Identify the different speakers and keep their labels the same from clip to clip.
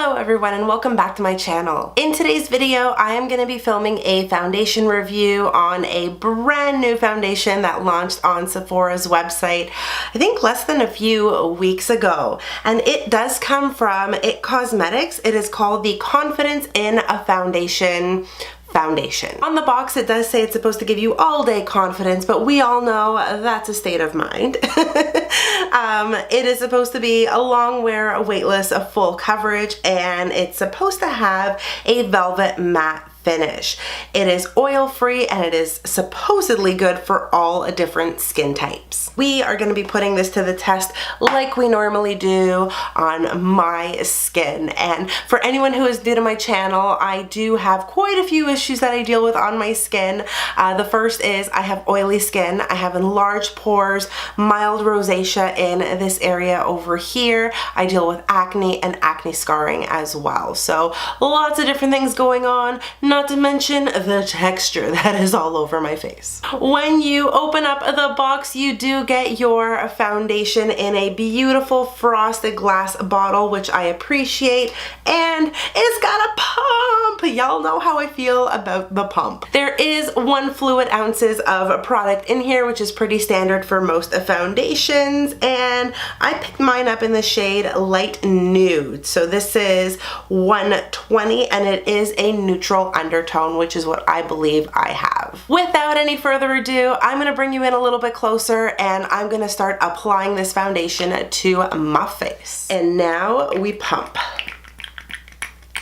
Speaker 1: Hello everyone and welcome back to my channel. In today's video, I am going to be filming a foundation review on a brand new foundation that launched on Sephora's website, I think less than a few weeks ago. And it does come from It Cosmetics. It is called the Confidence in a Foundation. On the box it does say it's supposed to give you all day confidence, but we all know that's a state of mind. It is supposed to be a long wear, a weightless, a full coverage, and it's supposed to have a velvet matte finish. It is oil free and it is supposedly good for all different skin types. We are going to be putting this to the test like we normally do on my skin, and for anyone who is new to my channel, I do have quite a few issues that I deal with on my skin. The first is I have oily skin, I have enlarged pores, mild rosacea in this area over here. I deal with acne and acne scarring as well. So lots of different things going on. Not to mention the texture that is all over my face. When you open up the box, you do get your foundation in a beautiful frosted glass bottle, which I appreciate, and it's got a pump. Y'all know how I feel about the pump. There is 1 fluid ounces of product in here, which is pretty standard for most foundations, and I picked mine up in the shade Light Nude. So this is 120 and it is a neutral undertone, which is what I believe I have. Without any further ado, I'm going to bring you in a little bit closer and I'm going to start applying this foundation to my face. And now we pump.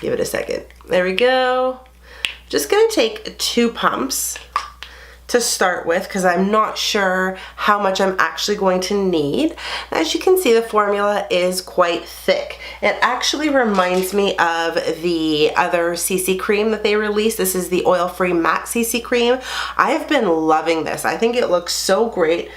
Speaker 1: Give it a second. There we go. Just going to take 2 pumps to start with because I'm not sure how much I'm actually going to need. As you can see, the formula is quite thick. It actually reminds me of the other CC cream that they released. This is the oil-free matte CC cream. I have been loving this. I think it looks so great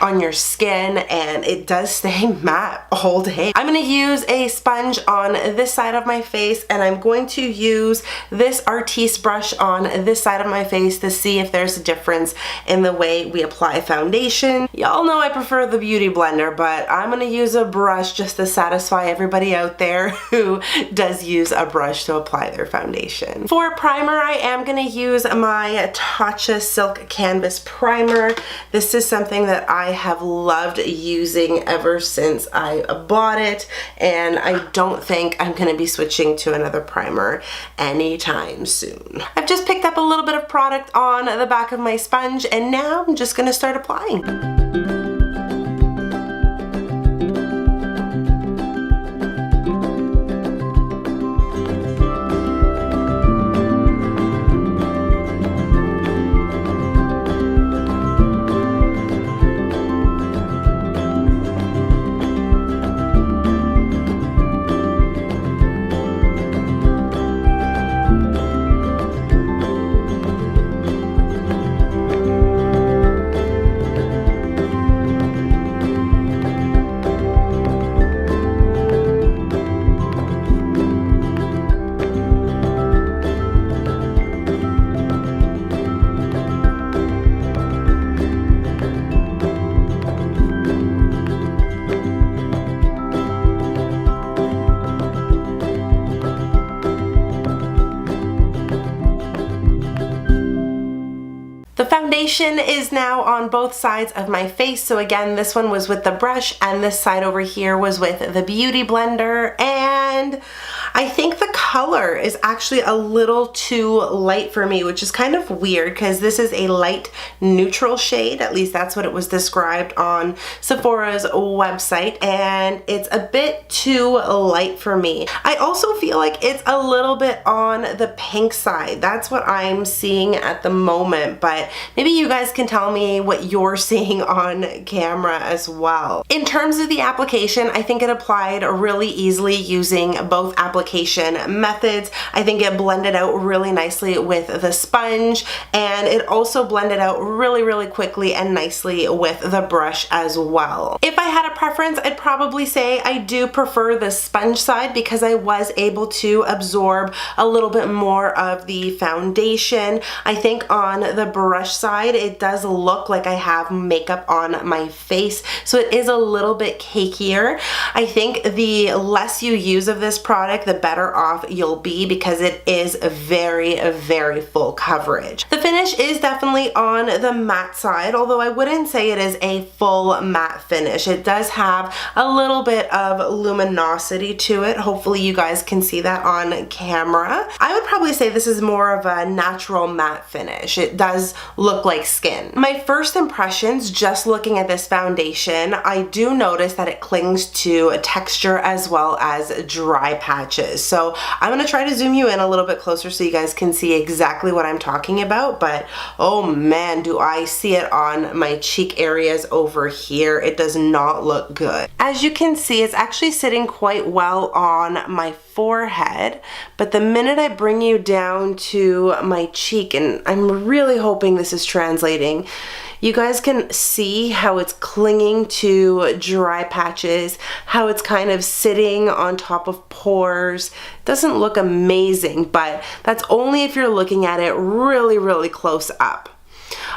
Speaker 1: on your skin and it does stay matte all day. I'm going to use a sponge on this side of my face and I'm going to use this Artiste brush on this side of my face to see if there's a difference in the way we apply foundation. Y'all know I prefer the beauty blender, but I'm gonna use a brush just to satisfy everybody out there who does use a brush to apply their foundation. For primer, I am gonna use my Tatcha Silk Canvas Primer. This is something that I have loved using ever since I bought it, and I don't think I'm gonna be switching to another primer anytime soon. I've just picked up a little bit of product on the back of my sponge and now I'm just gonna start applying. The foundation is now on both sides of my face. So again, this one was with the brush and this side over here was with the beauty blender, and I think the color is actually a little too light for me, which is kind of weird because this is a light neutral shade. At least that's what it was described on Sephora's website, and it's a bit too light for me. I also feel like it's a little bit on the pink side. That's what I'm seeing at the moment, but maybe you guys can tell me what you're seeing on camera as well. In terms of the application, I think it applied really easily using both application methods. I think it blended out really nicely with the sponge, and it also blended out really quickly and nicely with the brush as well. If I had a preference, I'd probably say I do prefer the sponge side because I was able to absorb a little bit more of the foundation. I think on the brush side, it does look like I have makeup on my face, so it is a little bit cakier. I think the less you use of this product, the better off you'll be because it is very full coverage. The finish is definitely on the matte side, although I wouldn't say it is a full matte finish. It does have a little bit of luminosity to it. Hopefully you guys can see that on camera. I would probably say this is more of a natural matte finish. It does look like skin. My first impressions, just looking at this foundation, I do notice that it clings to a texture as well as dry patches. So I'm going to try to zoom you in a little bit closer so you guys can see exactly what I'm talking about, but oh man, do I see it on my cheek areas over here. It does not look good. As you can see, it's actually sitting quite well on my forehead, but the minute I bring you down to my cheek, and I'm really hoping this is translating, you guys can see how it's clinging to dry patches, how it's kind of sitting on top of pores. It doesn't look amazing, but that's only if you're looking at it really close up.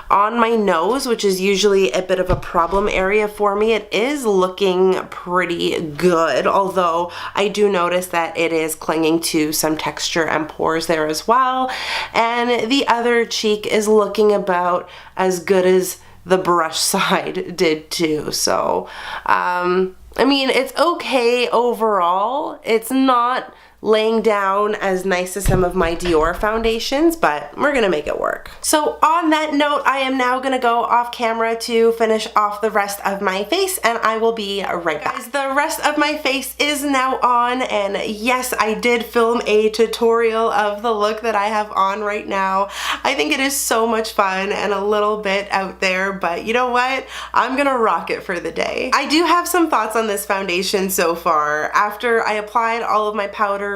Speaker 1: On my nose, which is usually a bit of a problem area for me, it is looking pretty good, although I do notice that it is clinging to some texture and pores there as well. And the other cheek is looking about as good as the brush side did too. So, I mean, it's okay overall. It's not laying down as nice as some of my Dior foundations, but we're gonna make it work. So on that note, I am now gonna go off camera to finish off the rest of my face, and I will be right back. Guys, the rest of my face is now on, and yes, I did film a tutorial of the look that I have on right now. I think it is so much fun and a little bit out there, but you know what? I'm gonna rock it for the day. I do have some thoughts on this foundation so far. After I applied all of my powders,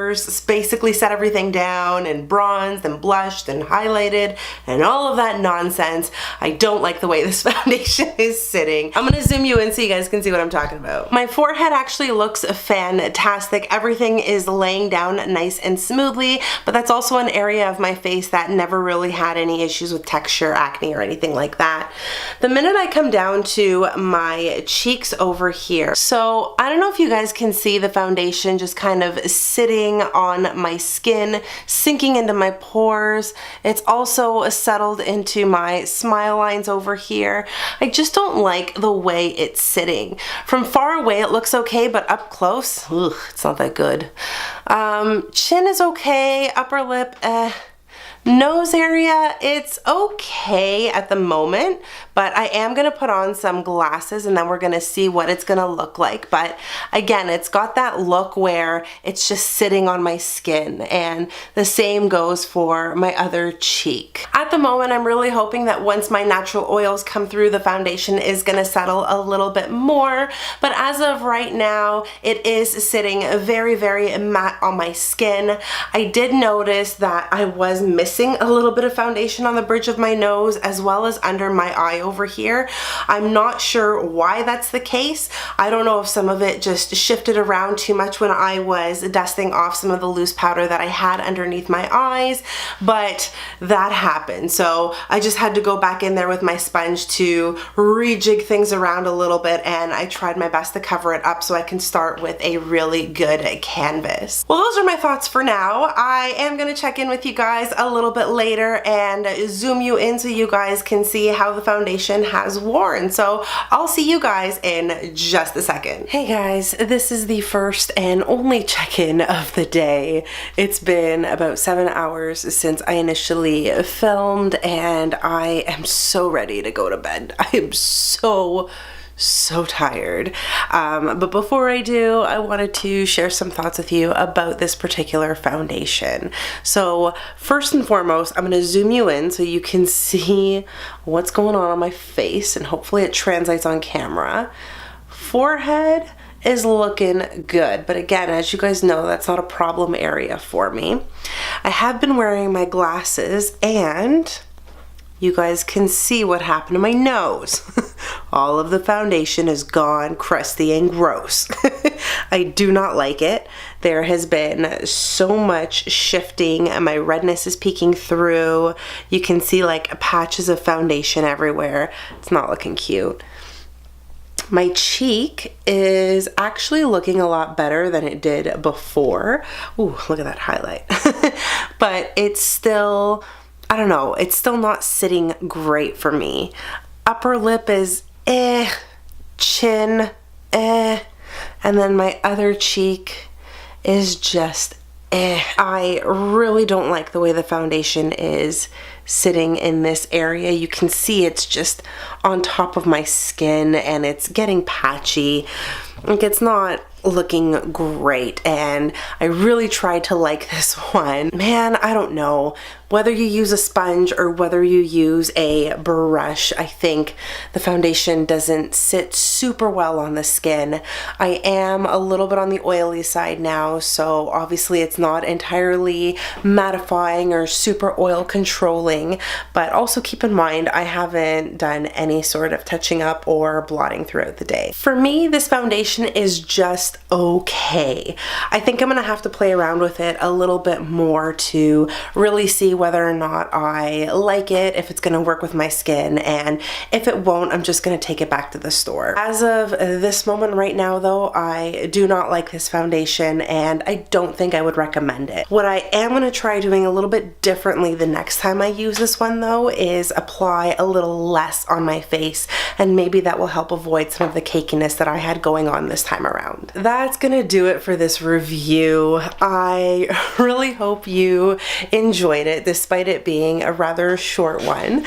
Speaker 1: basically set everything down and bronzed and blushed and highlighted and all of that nonsense, I don't like the way this foundation is sitting. I'm gonna zoom you in so you guys can see what I'm talking about. My forehead actually looks fantastic. Everything is laying down nice and smoothly, but that's also an area of my face that never really had any issues with texture, acne, or anything like that. The minute I come down to my cheeks over here, so I don't know if you guys can see the foundation just kind of sitting on my skin, sinking into my pores. It's also settled into my smile lines over here. I just don't like the way it's sitting. From far away it looks okay, but up close, ugh, it's not that good. Chin is okay, upper lip, nose area, it's okay at the moment, but I am gonna put on some glasses and then we're gonna see what it's gonna look like. But again, it's got that look where it's just sitting on my skin, and the same goes for my other cheek. At the moment, I'm really hoping that once my natural oils come through, the foundation is gonna settle a little bit more, but as of right now, it is sitting very matte on my skin. I did notice that I was missing a little bit of foundation on the bridge of my nose as well as under my eye over here. I'm not sure why that's the case. I don't know if some of it just shifted around too much when I was dusting off some of the loose powder that I had underneath my eyes, but that happened. So I just had to go back in there with my sponge to rejig things around a little bit, and I tried my best to cover it up so I can start with a really good canvas. Well, those are my thoughts for now. I am gonna check in with you guys a little bit later and zoom you in so you guys can see how the foundation has worn. So I'll see you guys in just a second. Hey guys, this is the first and only check-in of the day. It's been about 7 hours since I initially filmed, and I am so ready to go to bed. I am so tired. But before I do, I wanted to share some thoughts with you about this particular foundation. So first and foremost, I'm going to zoom you in so you can see what's going on my face, and hopefully it translates on camera. Forehead is looking good. But again, as you guys know, that's not a problem area for me. I have been wearing my glasses and you guys can see what happened to my nose. All of the foundation is gone, crusty and gross. I do not like it. There has been so much shifting and my redness is peeking through. You can see like patches of foundation everywhere. It's not looking cute. My cheek is actually looking a lot better than it did before. Ooh, look at that highlight. But it's still, I don't know, it's still not sitting great for me. Upper lip is chin, and then my other cheek is just I really don't like the way the foundation is sitting in this area. You can see it's just on top of my skin and it's getting patchy. Like, it's not looking great, and I really tried to like this one. Man, I don't know. Whether you use a sponge or whether you use a brush, I think the foundation doesn't sit super well on the skin. I am a little bit on the oily side now, so obviously it's not entirely mattifying or super oil controlling, but also keep in mind I haven't done any sort of touching up or blotting throughout the day. For me, this foundation is just okay. I think I'm gonna have to play around with it a little bit more to really see whether or not I like it, if it's gonna work with my skin, and if it won't, I'm just gonna take it back to the store. As of this moment right now though, I do not like this foundation and I don't think I would recommend it. What I am gonna try doing a little bit differently the next time I use this one though is apply a little less on my face, and maybe that will help avoid some of the cakiness that I had going on this time around. That's gonna do it for this review. I really hope you enjoyed it despite it being a rather short one.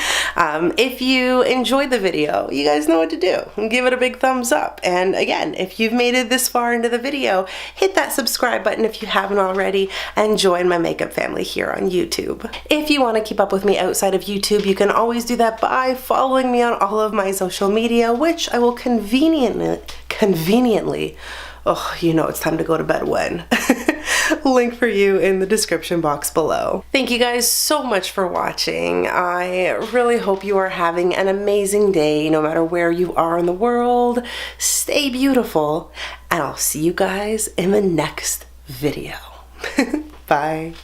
Speaker 1: If you enjoyed the video, you guys know what to do. Give it a big thumbs up. And again, if you've made it this far into the video, hit that subscribe button if you haven't already, and join my makeup family here on YouTube. If you want to keep up with me outside of YouTube, you can always do that by following me on all of my social media, which I will conveniently, oh, you know it's time to go to bed when. Link for you in the description box below. Thank you guys so much for watching. I really hope you are having an amazing day no matter where you are in the world. Stay beautiful, and I'll see you guys in the next video. Bye.